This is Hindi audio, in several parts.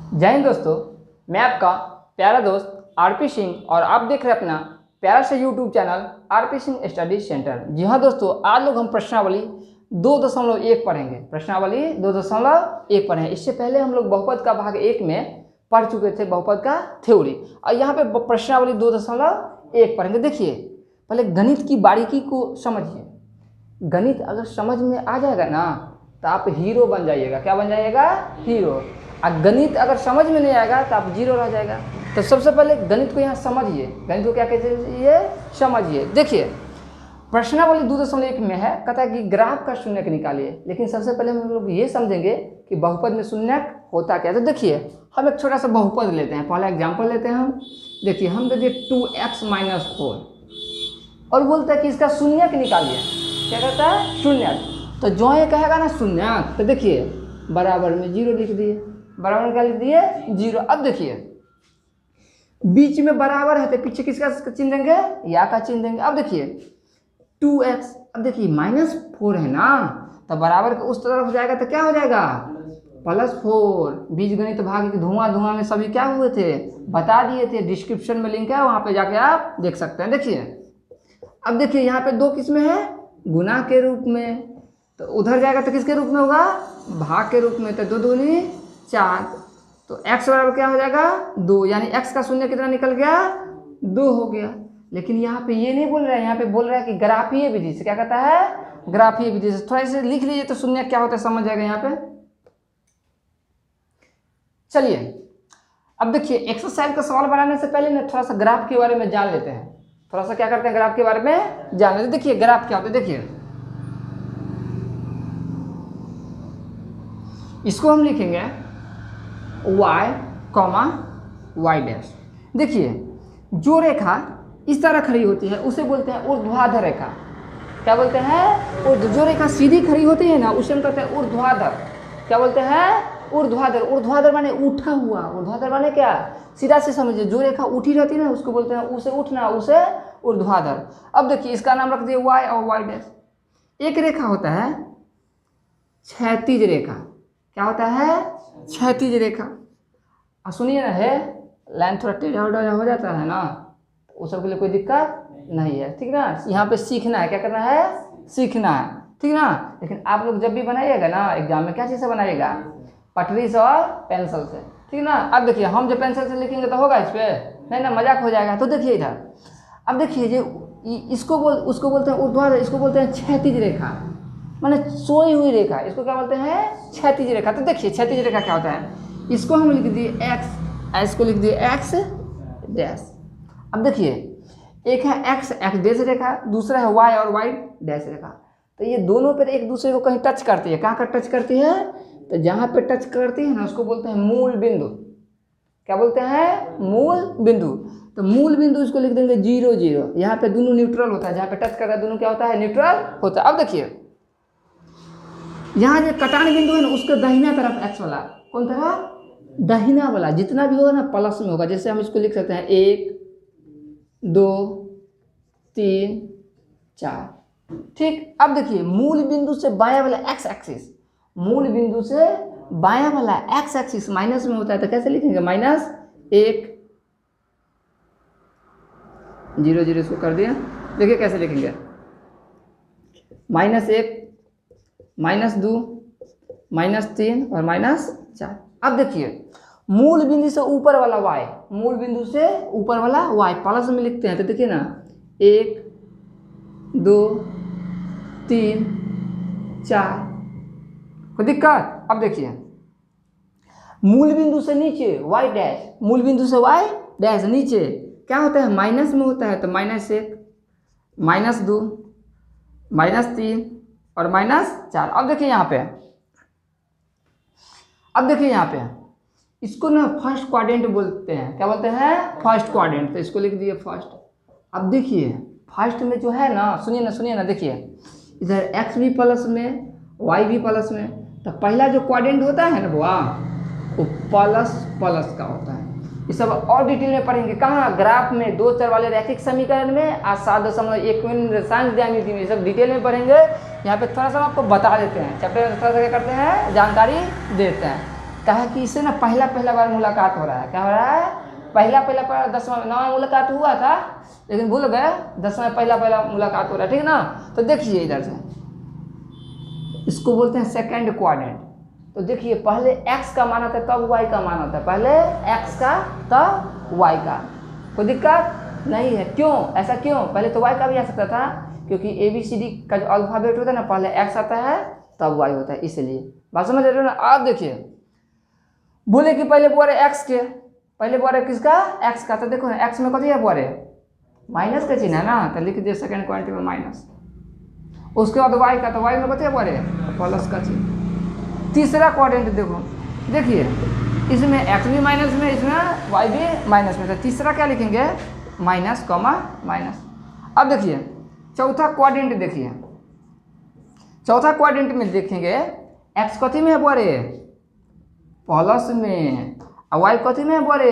जय हिंद दोस्तों, मैं आपका प्यारा दोस्त आरपी सिंह और आप देख रहे हैं अपना प्यारा से YouTube channel RP Singh study centre. जी हाँ दोस्तों, आज लोग हम प्रश्नावली 2.1 पढ़ेंगे। प्रश्नावली 2.1 पढ़ेंगे। इससे पहले हम लोग बहुपद का भाग 1 में पढ़ चुके थे, बहुपद का थ्योरी। और यहाँ पे प्रश्नावली 2.1 पढ़ेंगे। देखिए, पहले गणित की बारीकी को समझिए। गणित अगर समझ में आ जाएगा ना तो आप हीरो बन जाइएगा। क्या बन जाइएगा? हीरो। और गणित अगर समझ में नहीं आएगा तो आप जीरो रह जाएगा। तो सबसे पहले गणित को यहाँ समझिए। गणित को क्या कहते हैं? ये समझिए। देखिए, प्रश्नावली 2.1 में है, कहता है कि ग्राफ का शून्यक निकालिए। लेकिन सबसे पहले हम लोग ये समझेंगे कि बहुपद में शून्यक होता क्या है। तो देखिए, हम एक छोटा सा बहुपद लेते हैं। पहला एग्जाम्पल लेते हैं हम। देखिए, हम दे दिए 2x - 4 और बोलते हैं कि इसका शून्यक निकालिए। क्या कहता है? शून्यक। तो जो ये कहेगा ना शून्यक, तो देखिए बराबर में 0 लिख दिए। बराबर में क्या लिख दिए? 0। अब देखिए, बीच में बराबर है तो पीछे किसका चिन्ह देंगे? या का चिन्ह देंगे। अब देखिए 2x, अब देखिए -4 है ना, तो बराबर के उस तरफ जाएगा तो क्या हो जाएगा? +4। बीजगणित भाग के धुआं में सभी क्या हुए थे बता दिए थे। डिस्क्रिप्शन में लिंक है, वहां पे जाके आप देख सकते हैं। देखिए, अब देखिए यहाँ पे 2 किस में है? गुना के रूप में। तो उधर जाएगा तो किसके रूप में होगा? भाग के रूप में। तो 2 दूनी 4, तो x बराबर क्या हो जाएगा? 2। यानी x का शून्य कितना निकल गया? 2 हो गया। लेकिन यहाँ पे ये नहीं बोल रहा है, यहाँ पे बोल रहा है कि ग्राफीय विधि से। क्या कहता है? ग्राफीय विधि से। थोड़ा इसे लिख लीजिए तो शून्य क्या होता है समझ जाएगा यहाँ पे। चलिए, अब देखिए, एक्सरसाइज का सवाल बनाने से पहले ना थोड़ा सा ग्राफ के बारे में जान लेते हैं। थोड़ा सा क्या करते हैं, ग्राफ के बारे में जान लेते हैं। देखिए ग्राफ क्या होता है। देखिए, इसको हम लिखेंगे y, y'। देखिए, जो रेखा इस तरह खड़ी होती है उसे बोलते हैं ऊर्ध्वाधर रेखा। क्या बोलते हैं? जो रेखा सीधी खड़ी होती है ना उसे हम कहते हैं ऊर्ध्वाधर। क्या बोलते हैं? ऊर्ध्वाधर। ऊर्ध्वाधर माने उठा हुआ। ऊर्ध्वाधर माने क्या? सीधा से समझिए, जो रेखा उठी रहती है ना उसको बोलते हैं, उसे उठना, उसे ऊर्ध्वाधर। अब देखिए, इसका नाम रख दिए y और y'। एक रेखा होता है क्षैतिज रेखा। क्या होता है? क्षैतिज रेखा। और सुनिए ना, है लाइन थोड़ा टेढ़ा हो जाता है ना, उस सब के लिए कोई दिक्कत नहीं है, ठीक ना। यहाँ पे सीखना है। क्या करना है? सीखना है, ठीक ना। लेकिन आप लोग जब भी बनाइएगा ना एग्जाम में, क्या चीज़ से बनाइएगा? पटरी से और पेंसिल से, ठीक ना। अब देखिए, हम जो पेंसिल से लिखेंगे तो होगा इस पर नहीं ना, मजाक हो जाएगा। तो देखिए इधर, अब देखिए, जो उसको बोलते हैं ऊर्ध्वाधर, इसको बोलते हैं क्षैतिज रेखा, माने सोई हुई रेखा। इसको क्या बोलते हैं? क्षैतिज रेखा। तो देखिए, क्षैतिज रेखा क्या होता है? इसको हम लिख दिए x, इसको लिख दिए x डैश। अब देखिए, एक है x डैश रेखा, दूसरा है y और y डैश रेखा। तो ये दोनों पर एक दूसरे को कहीं टच करती है। कहाँ का टच करती है? तो जहाँ पे टच करती है ना उसको बोलते हैं मूल बिंदु। क्या बोलते हैं? मूल बिंदु। तो मूल बिंदु इसको लिख देंगे 0, 0। यहाँ पे दोनों न्यूट्रल होता है, जहाँ पे टच कर रहा है दोनों क्या होता है? न्यूट्रल होता है। अब देखिए, यहाँ जो कटान बिंदु है ना उसके दाहिना तरफ x वाला, कौन तरफ? दाहिना वाला। जितना भी होगा ना प्लस में होगा। जैसे हम इसको लिख सकते हैं 1, 2, 3, 4, ठीक। अब देखिए, मूल बिंदु से बायां वाला x एक्सिस, मूल बिंदु से बायां वाला x एक्सिस माइनस में होता है। तो कैसे लिखेंगे? -1, 0, 0 इसको कर दिया। देखिए कैसे लिखेंगे? -1, -2, -3 और -4। अब देखिए, मूल बिंदु से ऊपर वाला y, मूल बिंदु से ऊपर वाला y प्लस में लिखते हैं। तो देखिए ना, 1, 2, 3, 4, कोई दिक्कत? अब देखिए, मूल बिंदु से नीचे y डैश, मूल बिंदु से y डैश नीचे क्या होता है? माइनस में होता है। तो -1, -2, -3 और -4। अब देखिए यहाँ पे, अब देखिए यहाँ पे, इसको ना फर्स्ट क्वाड्रेंट बोलते हैं। क्या बोलते हैं? First quadrant. तो इसको लिख दिए फर्स्ट। अब देखिए, फर्स्ट में जो है ना, सुनिए ना, देखिए इधर x भी प्लस में, y भी प्लस में। तो पहला जो क्वाड्रेंट होता है ना वो प्लस प्लस का होता है। ये सब और डिटेल में पढ़ेंगे। कहाँ? ग्राफ में, 2 चर वाले रैखिक समीकरण में, आज 7.1 में रसायन ज्यामिति में, ये सब डिटेल में पढ़ेंगे। यहाँ पे थोड़ा सा आपको बता देते हैं, चैप्टर में थोड़ा सा क्या करते हैं? जानकारी देते हैं। कहा कि इससे ना पहला बार मुलाकात हो रहा है। क्या हो रहा है? पहला बार 10वां 9वां मुलाकात हुआ था, लेकिन भूल गए 10वां पहला मुलाकात हो रहा है, ठीक ना। तो देखिए इधर से इसको बोलते हैं सेकंड क्वाड्रेंट। तो देखिए पहले x का मान आता है तब y का मान आता है, पहले x का तब y का। कोई दिक्कत नहीं है। क्यों ऐसा? क्यों? पहले तो y का भी आ सकता था, क्योंकि ABCD का जो अल्फाबेट होता है ना, पहले x आता है तब y होता है, इसलिए। बात समझ रहे हो ना। आप देखिए बोले कि पहले बोरे x के, पहले बोरे किसका? x का। तो देखो x में कथी है बोरे? माइनस का चिन्ह है ना, तो लिख दिए सेकंड क्वाड्रेंट में माइनस। उसके बाद y का, तो y में कथी है बोरे? प्लस का चिन्ह। तीसरा क्वाड्रेंट देखो, देखिए इसमें x भी माइनस में, इसमें y भी माइनस में, तो तीसरा क्या लिखेंगे? Minus comma minus. अब देखिए चौथा क्वाड्रेंट, देखिए चौथा क्वाड्रेंट में देखेंगे x कथी में है बोरे? प्लस में, और y कथी में है बोरे?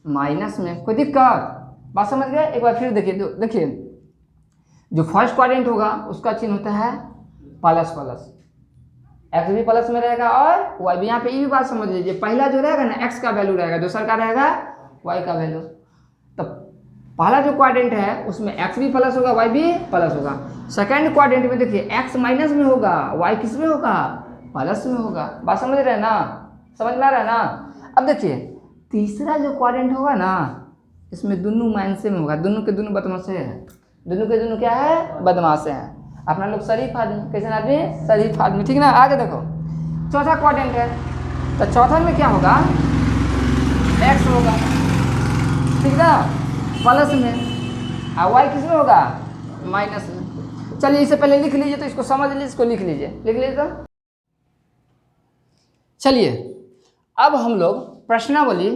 माइनस में। कोई दिक्कत? बात समझ गए? एक बार फिर देखिए, देखिए जो फर्स्ट क्वाड्रेंट होगा उसका चिन्ह होता है प्लस प्लस, x भी प्लस में रहेगा और y भी। यहाँ पे ये भी बात समझ लीजिए, पहला जो रहेगा ना x का वैल्यू रहेगा, दूसरा का रहेगा y का वैल्यू। तो पहला जो क्वाड्रेंट है उसमें x भी प्लस होगा, y भी प्लस होगा। सेकंड क्वाड्रेंट में देखिए x माइनस में होगा, y किस में होगा? प्लस में होगा। बात समझ रहे हैं ना? समझ में आ रहा है ना? अब देखिए तीसरा जो क्वाड्रेंट होगा ना, इसमें दोनों माइनस में होगा, दोनों के दोनों बदमाश है, दोनों के दोनों क्या है? बदमाश है। अपना लोग शरीफ आदमी, कैसे आदमी? शरीफ आदमी, ठीक ना। आगे देखो चौथा क्वाड्रेंट है, तो चौथा में क्या होगा? x होगा, ठीक ना, प्लस में, और y किस में होगा? माइनस में। चलिए इसे पहले लिख लीजिए, तो इसको समझ लीजिए, इसको लिख लीजिए, लिख लीजिए। तो चलिए अब हम लोग प्रश्नावली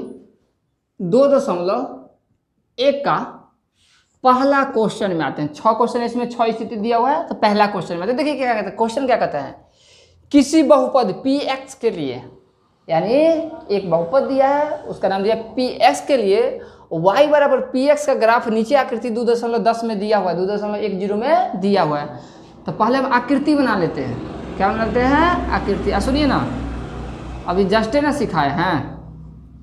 2.1 का पहला क्वेश्चन में आते हैं। 6 क्वेश्चन इसमें 6 स्थिति दिया हुआ है, तो पहला क्वेश्चन में तो देखिए क्या कहता है क्वेश्चन, क्या कहता है? किसी बहुपद px के लिए, यानी एक बहुपद दिया है उसका नाम दिया px के लिए, y बराबर px का ग्राफ नीचे आकृति 2.10 में दिया हुआ है, 2.10 में दिया हुआ है। तो पहले हम आकृति बना लेते हैं। क्या बनाते हैं? आकृति। सुनिए ना, अभी जस्ट ना सिखाए हैं,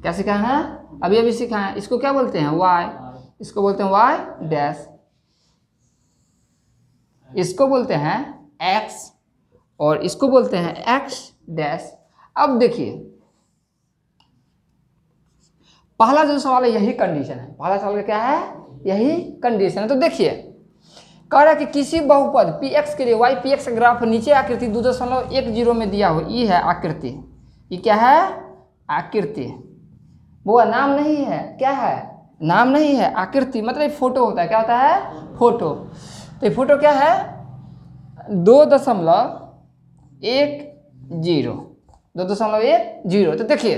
क्या सिखाए हैं? अभी सिखाए हैं। इसको क्या बोलते हैं? y, इसको बोलते हैं y डैश, इसको बोलते हैं x, और इसको बोलते हैं x डैश। अब देखिए पहला जो सवाल है यही कंडीशन है, पहला सवाल का क्या है? यही कंडीशन है। तो देखिए कह रहा है कि किसी बहुपद px के लिए y px का ग्राफ नीचे आकृति 2.10 में दिया हो, ये है आकृति। ये क्या है? आकृति। वो नाम नहीं है, क्या है? नाम नहीं है, आकृति मतलब फोटो होता है। क्या होता है? फोटो। तो ये फोटो क्या है? 2.10 तो देखिए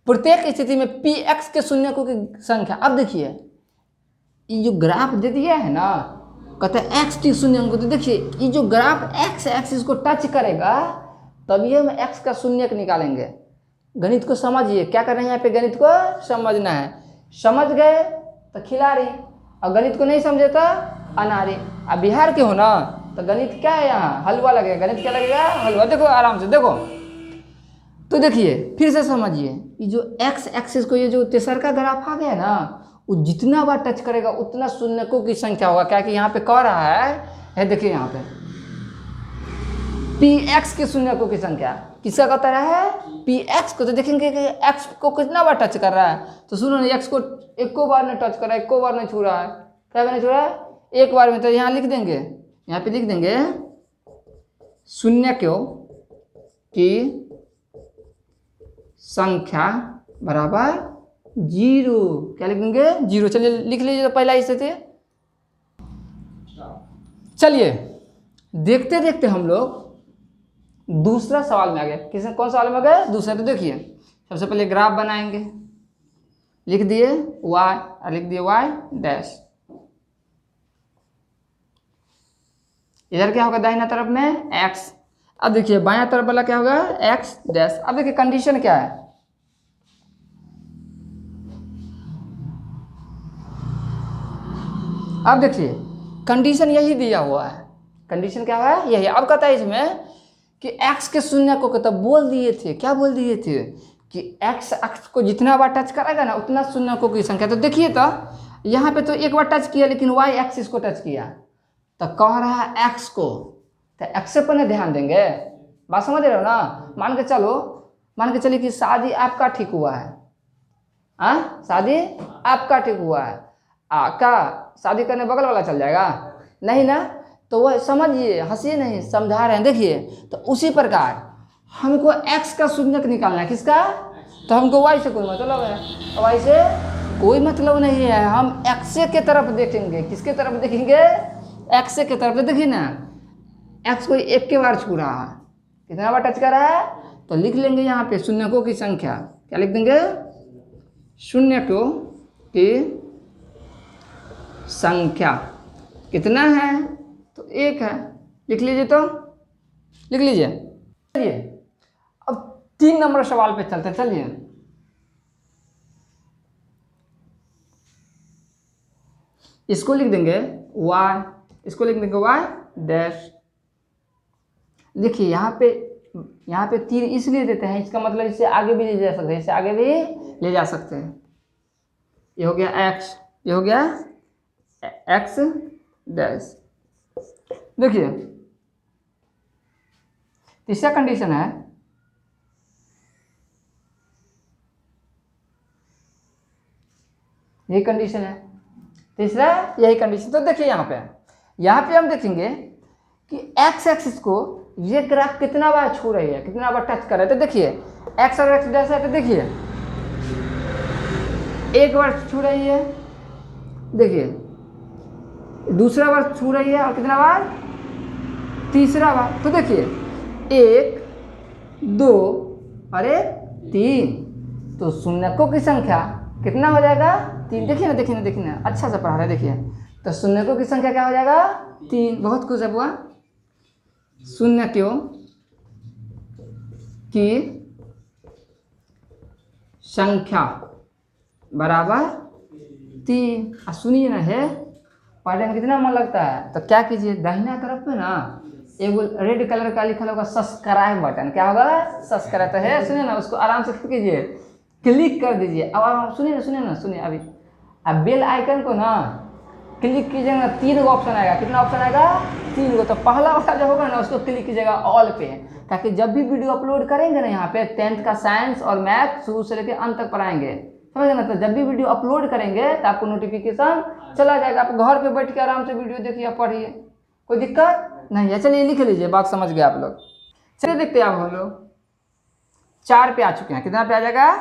प्रत्येक स्थिति में px के शून्यकों की संख्या। अब देखिए ये जो ग्राफ दे दिया है ना, कहते हैं x की शून्यक। तो देखिए ये जो ग्राफ x एक्सिस को टच करेगा तभी हम x का शून्यक निकालेंगे। गणित को समझिए, क्या करना है यहाँ पे? गणित को समझना है। समझ गए तो खिलाड़ी, और गणित को नहीं समझे तो अनारी। अब बिहार के हो ना, तो गणित क्या है? यहाँ हलवा लगेगा। गणित क्या लगेगा? हलवा। देखो आराम से देखो, तो देखिए फिर से समझिए, ये जो x एक्सिस को, ये जो तेसर का ग्राफ आ गया ना, वो जितना बार टच करेगा उतना शून्यकों की संख्या होगा। क्या कि यहाँ पे कह रहा है देखिए यहाँ पे px के शून्यकों की संख्या किसका कहता रहा है? px को। तो देखेंगे कि x को कितना बार टच कर रहा है, तो सुनो ना, x को एको बार नहीं टच कर रहा है, एको बार नहीं छू रहा है। क्या नहीं छू रहा है? एक बार में। तो यहाँ लिख देंगे, यहाँ पे लिख देंगे शून्यकों की संख्या बराबर 0। क्या लिख देंगे? 0। चलिए लिख लीजिए तो पहला स्थिति। चलिए देखते देखते हम लोग दूसरा सवाल में आ गए। किसने कौन सवाल में आ गए? दूसरा। तो देखिए सबसे पहले ग्राफ बनाएंगे, लिख दिए y और लिख दिए y डैश। इधर क्या होगा? दाहिना तरफ में x। अब देखिए बायां तरफ वाला क्या होगा? x dash. अब देखिए कंडीशन क्या है? अब देखिए कंडीशन यही दिया हुआ है। कंडीशन क्या है? यही। अब कहता है इसमें कि x के शून्य को तब बोल दिए थे, क्या बोल दिए थे कि x अक्ष को जितना बार टच करेगा ना उतना शून्य को की संख्या। तो देखिए तो यहाँ पे तो एक बार टच किया लेकिन y एक्सिस को टच किया, तो कह रहा है x को, तो x से पहले ध्यान देंगे। बात समझ रहे हो ना। मान के चलिए कि शादी आपका ठीक हुआ है, शादी आपका ठीक हुआ है, क्या शादी करने बगल वाला चल जाएगा? नहीं ना। तो वह समझिए, हंसिए नहीं, समझा रहे हैं। देखिए तो उसी प्रकार हमको x का शून्यक निकालना है। किसका? तो हमको y से कोई मतलब है, y से कोई मतलब नहीं है। हम x के तरफ देखेंगे। किसके तरफ देखेंगे? x के तरफ। देखिए ना x को एक के बार छू रहा है, कितना बार टच कर रहा है? तो लिख लेंगे यहाँ पे शून्यकों की संख्या। क्या लिख देंगे? शून्यकों की संख्या कितना है? तो 1 है। लिख लीजिए, तो लिख लीजिए। चलिए अब 3 नंबर सवाल पे चलते हैं। चलिए इसको लिख देंगे y, इसको लिख देंगे y डैश। देखिए यहाँ पे तीर इसलिए देते हैं, इसका मतलब इसे आगे भी ले जा सकते हैं, इसे आगे भी ले जा सकते हैं। ये हो गया x, ये हो गया x डैश। देखिए तीसरा कंडीशन है, यही कंडीशन है तीसरा, यही कंडीशन। तो देखिए यहाँ पे हम देखेंगे कि x एक्सिस को ये ग्राफ कितना बार छू रही है, कितना बार टच कर रहा है। तो देखिए x और x डैश है, तो देखिए 1 बार छू रही है, देखिए दूसरा बार छू रही है, और कितना बार? तीसरा बार। तो देखिए 1 2 और 3, तो शून्यकों की संख्या कितना हो जाएगा? 3। देखिए ना अच्छा से पढ़ा रहे। देखिए तो शून्यकों की संख्या क्या हो जाएगा? 3। बहुत खुश है बुआ। शून्यकों की संख्या बराबर 3। सुनिए ना, है पढ़ने में कितना मन लगता है। तो क्या कीजिए, दाहिना तरफ में ना एक रेड कलर का लिखा होगा सब्सक्राइब बटन। क्या होगा? सब्सक्राइब। तो है, सुनिए ना, उसको आराम से क्लिक कीजिए, क्लिक कर दीजिए। अब आप सुनिए अभी अब बेल आइकन को ना क्लिक कीजिएगा ना, 3 गो ऑप्शन आएगा। कितना ऑप्शन आएगा? 3 गो। तो पहला वाला जो होगा ना उसको क्लिक कीजिएगा ऑल पे, ताकि जब भी वीडियो अपलोड करेंगे ना यहाँ पे 10th का साइंस और मैथ शुरू से लेकर अंत तक पढ़ाएंगे, समझ ना। तो जब भी वीडियो अपलोड करेंगे तो आपको नोटिफिकेशन चला जाएगा। आप घर पे बैठ के आराम से वीडियो देखिए, पढ़िए, कोई दिक्कत नहीं है। चलिए लिख लीजिए, बात समझ गए आप लोग। चलिए देखते हैं अब हम लोग 4 पे आ चुके हैं। कितना पे आ जाएगा?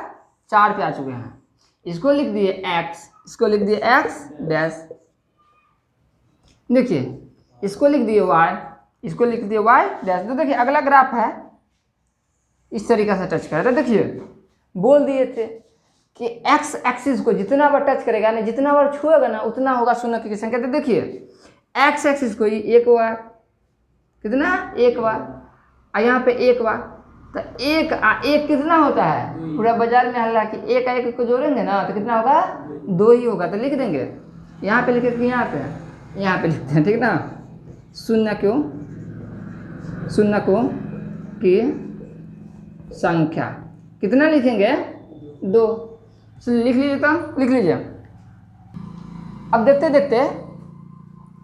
4 पे आ चुके हैं। इसको लिख दिए x, इसको लिख दिए x डैश। देखिए इसको लिख दिए y, इसको लिख दिए y डैश। तो देखिए अगला ग्राफ है, इस तरीके से टच करेगा। देखिए बोल दिए थे कि x एक्सिस को जितना बार टच करेगा ना, जितना बार छुएगा ना, उतना होगा शून्य की संख्या। तो देखिए x एक्सिस को 1 बार, कितना? 1 बार, और यहाँ पे 1 बार। तो 1 कितना होता है? पूरा बाजार में हल्ला कि 1 और 1 को जोड़ेंगे ना तो कितना होगा? 2 ही होगा। तो लिख देंगे यहाँ पे, लिखे कि यहाँ पे लिखते हैं, ठीक ना। शून्यकों की संख्या कितना लिखेंगे? 2। लिख लीजिए, तो लिख लीजिए। अब देखते देखते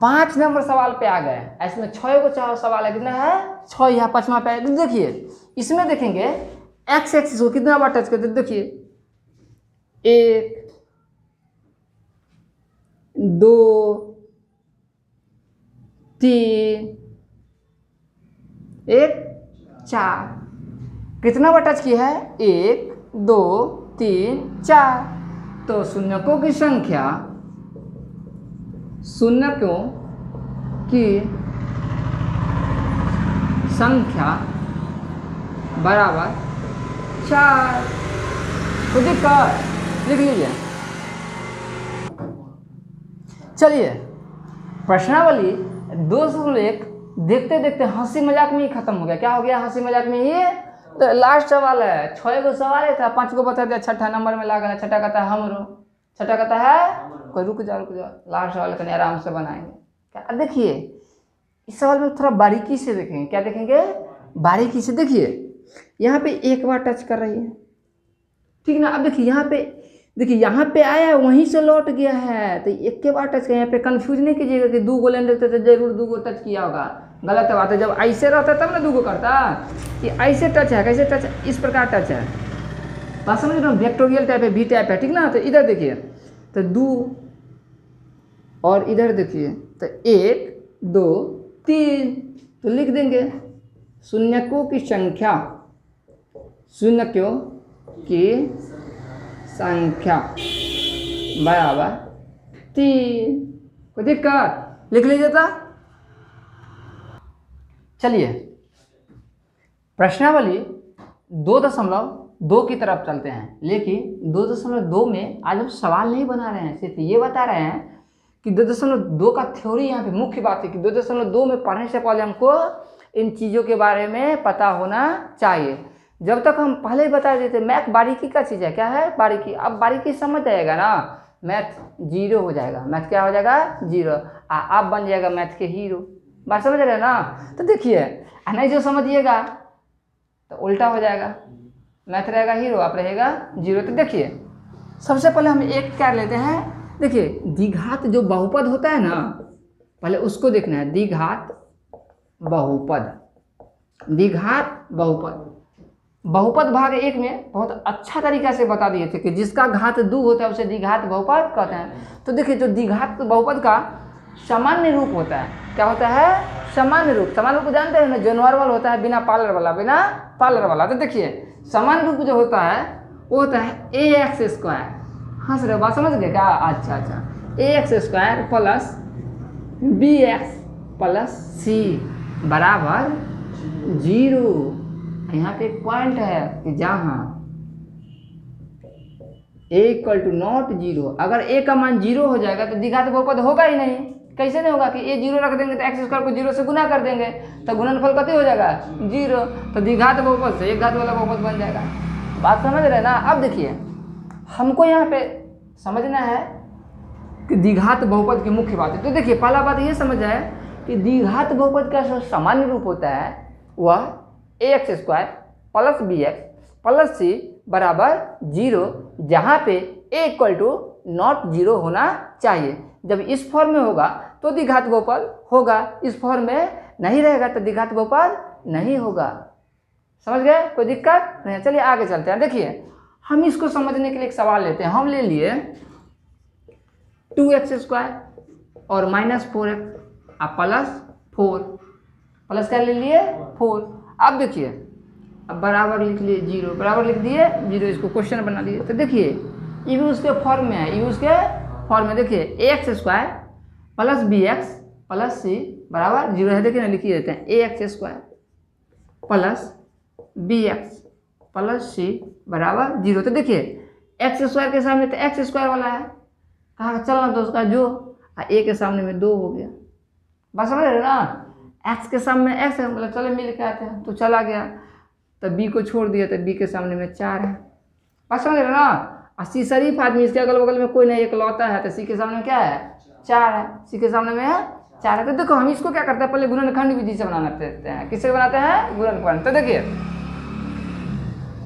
5 नंबर सवाल पे आ गए। इसमें 6 को सवाल है, कितना है? 6। यहाँ 5वां पे है। तो देखिए इसमें देखेंगे x एक्सिस को कितना बार टच करते। देखिए 1 2 3 1 4। कितना बार टच किया है? 1 2 3 4। तो शून्यकों की संख्या, शून्यकों की संख्या बराबर 4। तो दिक्कत लिख लीजिए। चलिए प्रश्नावली 201 देखते देखते हंसी मजाक में ही खत्म हो गया। क्या हो गया? हंसी मजाक में ही। तो लास्ट सवाल है, 6 को सवाल था, 5 को बता दिया, 6ठा नंबर में लगा। 6ठा कहता है हमरो, 6ठा कहता है कोई। रुक जाओ, लास्ट सवाल कहीं आराम से बनाएंगे। क्या देखिए इस सवाल में थोड़ा बारीकी से देखेंगे। क्या देखेंगे? बारीकी से देखिए, यहाँ पे एक बार टच कर रही है, ठीक ना। अब देखिए यहाँ पे, देखिए यहाँ पे आया वहीं से लौट गया है, तो एक के बार टच किया। यहाँ पे कंफ्यूज नहीं कीजिएगा कि दो गोलें देखते थे जरूर दो गो टच किया होगा, गलत बात है। जब ऐसे रहता तब ना दो गो करता, कि ऐसे टच है, कैसे टच है, इस प्रकार टच है, बात समझ रहे हो, वेक्टोरियल टाइप है, वी टाइप है, ठीक ना। तो इधर देखिए, तो दो और इधर देखिए, तो 1 2 3, तो लिख देंगे शून्यकों की संख्या, शून्यकों की संख्या बराबर 3। कोई दिक्कत, लिख लीजिए था। चलिए प्रश्नावली 2.2 की तरफ चलते हैं, लेकिन 2.2 में आज हम सवाल नहीं बना रहे हैं, सिर्फ ये बता रहे हैं कि 2.2 का थ्योरी यहाँ पे मुख्य बात है कि 2.2 में पढ़ने से पहले हमको इन चीज़ों के बारे में पता होना चाहिए। जब तक हम पहले ही बता देते, मैथ बारीकी का चीज़ है, क्या है बारीकी। अब बारीकी समझ जाएगा ना, मैथ 0 हो जाएगा, मैथ क्या हो जाएगा 0, आप बन जाएगा मैथ के हीरो। बात समझ रहे हैं ना। तो देखिए, नहीं जो समझिएगा तो उल्टा हो जाएगा, मैथ रहेगा हीरो, आप रहेगा 0। तो देखिए सबसे पहले हम एक क्या लेते हैं, देखिए द्विघात जो बहुपद होता है ना, पहले उसको देखना है। द्विघात बहुपद, द्विघात बहुपद, बहुपद भाग 1 में बहुत अच्छा तरीका से बता दिए थे कि जिसका घात 2 होता है उसे द्विघात बहुपद कहते हैं। तो देखिए जो द्विघात बहुपद का सामान्य रूप होता है, क्या होता है सामान्य रूप। सामान्य रूप जानते हैं ना, जो नॉर्मल होता है बिना पार्लर वाला, बिना पार्लर वाला। तो देखिए सामान्य रूप जो होता है वो होता है ax²। हंस रहे हो, बात समझ गए क्या। अच्छा ax² plus bx plus c बराबर 0। यहाँ पे एक पॉइंट है कि जहाँ a = नॉट 0, अगर a का मान 0 हो जाएगा तो द्विघात बहुपद होगा ही नहीं। कैसे नहीं होगा कि a 0 रख देंगे तो x² को 0 से गुना कर देंगे, तो गुणनफल कते हो जाएगा 0, तो द्विघात बहुपद से एक घात वाला बहुपद बन जाएगा। बात समझ रहे ना। अब देखिए हमको यहाँ पे समझना है कि द्विघात बहुपद की मुख्य बात है। तो देखिए पहला बात ये समझ आए कि द्विघात बहुपद का जो सामान्य रूप होता है वह ax² plus bx plus c बराबर 0, जहाँ पे a = नॉट 0 होना चाहिए। जब इस फॉर्म में होगा तो द्विघात बहुपद होगा, इस फॉर्म में नहीं रहेगा तो द्विघात बहुपद नहीं होगा। समझ गए, कोई दिक्कत नहीं। चलिए आगे चलते हैं। देखिए हम इसको समझने के लिए एक सवाल लेते हैं। हम ले लिए 2x² और -4x प्लस 4, प्लस क्या ले लिए 4। अब देखिए, अब बराबर लिख लिए 0, बराबर लिख दिए 0, इसको क्वेश्चन बना दिए। तो देखिए ये भी उसके फॉर्म में है, ये उसके फॉर्म में। देखिए ax² plus bx plus c बराबर 0 है। देखिए ना, लिखिए देते हैं ax² plus bx plus c बराबर 0। तो देखिए x² के सामने तो x² वाला है, कहाँ चलना तो उसका जो, a के सामने में 2 हो गया। बस समझ रहे ना, x के सामने x है, मतलब चलो मिल के आते हैं, तो चला गया, तो b को छोड़ दिया तो b के सामने में 4 है। बस समझ रहे ना। और c शरीफ आदमी, इसके अगल बगल में कोई नहीं, एक लौता है, तो c के सामने में क्या है 4 है, c के सामने में है 4 है। तो देखो हम इसको क्या करते हैं, पहले गुणनखंड विधि से बनाना देते हैं। किससे बनाते हैं, गुणनखंड। तो देखिए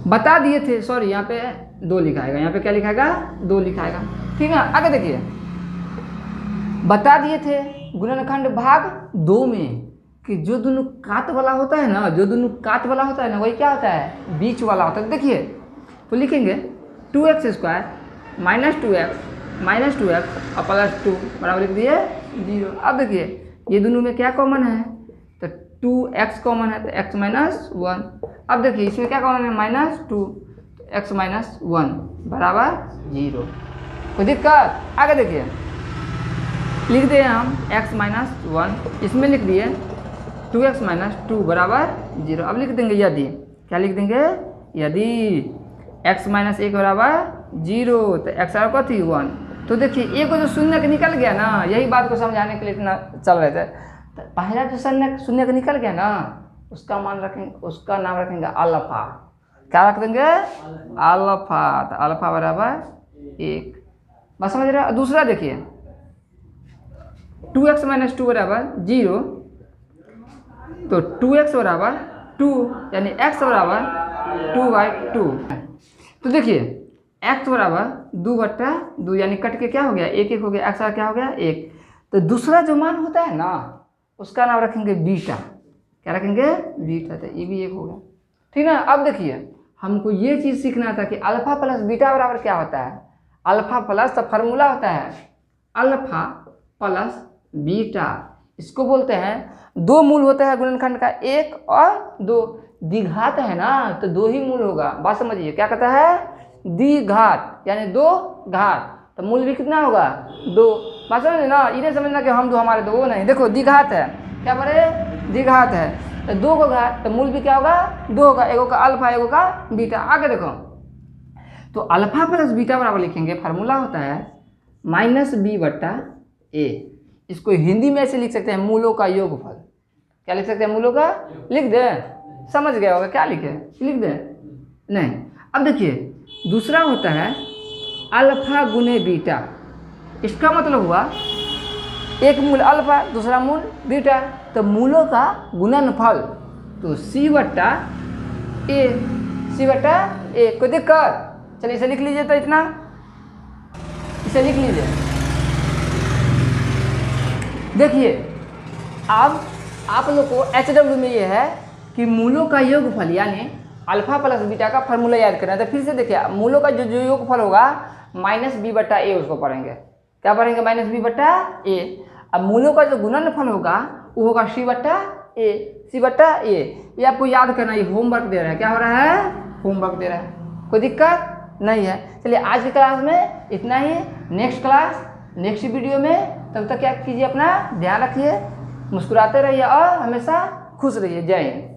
बता दिए थे, सॉरी यहाँ पे 2 लिखाएगा, यहाँ पे क्या लिखाएगा 2 लिखाएगा, ठीक है। आगे देखिए बता दिए थे गुणनखंड भाग 2 में कि जो दोनों काट वाला होता है ना, जो दोनों काट वाला होता है ना, वही क्या होता है बीच वाला होता है। देखिए तो लिखेंगे 2x² -2x और प्लस 2 बराबर लिख दिए 0। अब देखिए ये दोनों में क्या कॉमन है, तो 2x कॉमन है, तो x - 1। अब देखिए इसमें क्या कॉमन है -2, तो x - 1 बराबर 0। कोई दिक्कत। आगे देखिए लिख दिए हम x - 1, इसमें लिख दिए 2x - 2 बराबर 0। अब लिख देंगे यदि, क्या लिख देंगे, यदि x - 1 बराबर 0 तो x बराबर कथी 1। तो देखिए एक जो शून्य का निकल गया ना, यही बात को समझाने के लिए इतना चल रहे थे। तो पहला जो शून्य का निकल गया ना, उसका मान रखेंगे, उसका नाम रखेंगे अल्फा। क्या रख देंगे अल्फा, तो अल्फा बराबर 1। बस समझ रहे हो। दूसरा देखिए 2x - 2 बराबर 0, तो 2x बराबर 2 यानी x बराबर 2/2। तो देखिए x बराबर 2/2 यानी कट के क्या हो गया, 1 1 हो गया, x क्या हो गया 1। तो दूसरा जो मान होता है ना उसका नाम रखेंगे बीटा। क्या रखेंगे, बीटा। तो ये भी 1 हो गया, ठीक ना। अब देखिए हमको ये चीज़ सीखना था कि अल्फा प्लस बीटा बराबर क्या होता है। अल्फा प्लस तो फार्मूला होता है अल्फा प्लस बीटा, इसको बोलते हैं। दो मूल होता है गुणनखंड का, 1 और 2। द्विघात है ना तो 2 ही मूल होगा। बात समझिए, क्या कहता है, द्विघात यानी 2 घात, तो मूल भी कितना होगा 2। बात समझे ना, इन्हें समझना कि हम 2 हमारे 2, वो नहीं। देखो द्विघात है, क्या बोले, द्विघात है, तो 2 को घात, तो मूल भी क्या होगा 2 होगा। एगो का अल्फा एगो का बीटा। आगे देखो, तो अल्फा प्लस बीटा बराबर लिखेंगे, फार्मूला होता है -b/a। इसको हिंदी में ऐसे लिख सकते हैं, मूलों का योगफल। क्या लिख सकते हैं, मूलों का, लिख दे, समझ गया होगा क्या लिखे, लिख दे नहीं। अब देखिए दूसरा होता है अल्फा गुने बीटा। इसका मतलब हुआ एक मूल अल्फा दूसरा मूल बीटा, तो मूलों का गुणनफल, तो c/a, c/a। कोई दिक्कत, चलिए इसे लिख लीजिए, तो इतना इसे लिख लीजिए। देखिए अब आप लोग को HW में ये है कि मूलों का योगफल यानी अल्फा प्लस बीटा का फार्मूला याद करना है। तो फिर से देखिए मूलों का जो योगफल होगा -b/a, उसको पढ़ेंगे। क्या पढ़ेंगे, -b/a। अब मूलों का जो गुणनफल होगा वो होगा c/a, c/a। ये आपको याद करना, ये होमवर्क दे रहा है। क्या हो रहा है, होमवर्क दे रहा है, कोई दिक्कत नहीं है। चलिए आज की क्लास में इतना ही। नेक्स्ट क्लास नेक्स्ट वीडियो में, तब तक क्या कीजिए, अपना ध्यान रखिए, मुस्कुराते रहिए और हमेशा खुश रहिए। जय हिंद।